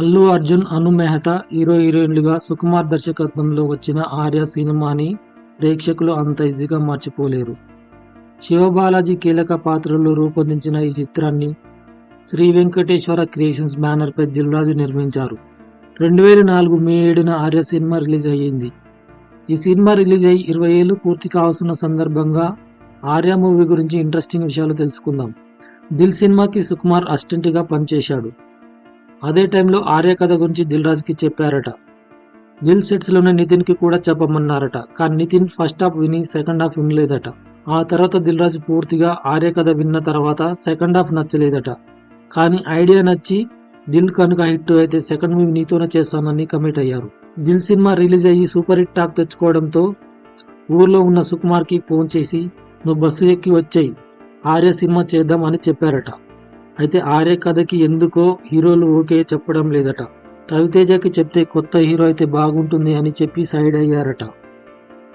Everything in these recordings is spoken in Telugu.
అల్లు అర్జున్, అను మెహతా హీరో హీరోయిన్లుగా సుకుమార్ దర్శకత్వంలో వచ్చిన 'ఆర్య' సినిమాని ప్రేక్షకులు అంత ఈజీగా మర్చిపోలేరు. శివబాలాజీ కీలక పాత్రలో రూపొందించిన ఈ చిత్రాన్ని శ్రీ వెంకటేశ్వర క్రియేషన్స్ బ్యానర్పై దిల్ రాజు నిర్మించారు. 2004 మే 7న 'ఆర్య' సినిమా రిలీజ్ అయ్యింది. ఈ సినిమా రిలీజ్ అయ్యి 20 ఏళ్లు పూర్తి కావస్తున్న సందర్భంగా 'ఆర్య' మూవీ గురించి ఇంట్రెస్టింగ్ విషయాలు తెలుసుకుందాం. దిల్ సినిమాకి సుకుమార్ అసిస్టెంట్గా పనిచేశాడు. అదే టైంలో 'ఆర్య' కథ గురించి దిల్ రాజుకి చెప్పారట. దిల్ సెట్స్లోనే నితిన్కి కూడా చెప్పమన్నారట. కానీ నితిన్ ఫస్ట్ హాఫ్ విని సెకండ్ హాఫ్ వినలేదట. ఆ తర్వాత దిల్ రాజు పూర్తిగా 'ఆర్య' కథ విన్న తర్వాత సెకండ్ హాఫ్ నచ్చలేదట. కానీ ఐడియా నచ్చి దిల్ కనుక హిట్ అయితే సెకండ్ మూవీ నీతోనే చేస్తానని కమిట్ అయ్యారు. దిల్ సినిమా రిలీజ్ అయ్యి సూపర్ హిట్ టాక్ తెచ్చుకోవడంతో ఊర్లో ఉన్న సుకుమార్కి ఫోన్ చేసి నువ్వు బస్సు ఎక్కి వచ్చేయ్, 'ఆర్య' సినిమా చేద్దాం అని చెప్పారట. అయితే 'ఆర్య' కథకి ఎందుకో హీరోలు ఓకే చెప్పడం లేదట. రవితేజకి చెప్తే కొత్త హీరో అయితే బాగుంటుంది అని చెప్పి సైడ్ అయ్యారట.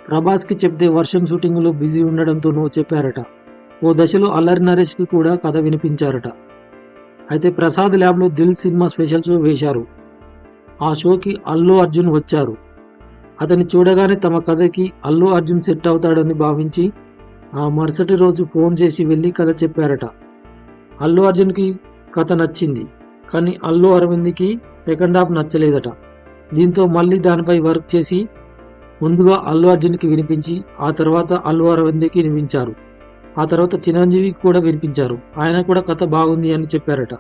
ప్రభాస్కి చెప్తే వర్షం షూటింగ్లో బిజీ ఉండడంతో నో చెప్పారట. ఓ దశలో అల్లరి నరేష్కి కూడా కథ వినిపించారట. అయితే ప్రసాద్ ల్యాబ్లో దిల్ సినిమా స్పెషల్ షో వేశారు. ఆ షోకి అల్లు అర్జున్ వచ్చారు. అతన్ని చూడగానే తమ కథకి అల్లు అర్జున్ సెట్ అవుతాడని భావించి ఆ మరుసటి రోజు ఫోన్ చేసి వెళ్ళి కథ చెప్పారట. అల్లు అర్జున్కి కథ నచ్చింది. కానీ అల్లు అరవింద్కి సెకండ్ హాఫ్ నచ్చలేదట. దీంతో మళ్ళీ దానిపై వర్క్ చేసి ముందుగా అల్లు అర్జున్కి వినిపించి ఆ తర్వాత అల్లు అరవింద్కి వినిపించారు. ఆ తర్వాత చిరంజీవికి కూడా వినిపించారు. ఆయన కూడా కథ బాగుంది అని చెప్పారట.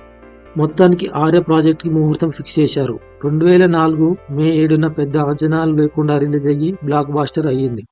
మొత్తానికి 'ఆర్య' ప్రాజెక్ట్కి ముహూర్తం ఫిక్స్ చేశారు. 2004 మే 7న పెద్ద అంచనాలు లేకుండా రిలీజ్ అయ్యి బ్లాక్ బాస్టర్ అయ్యింది.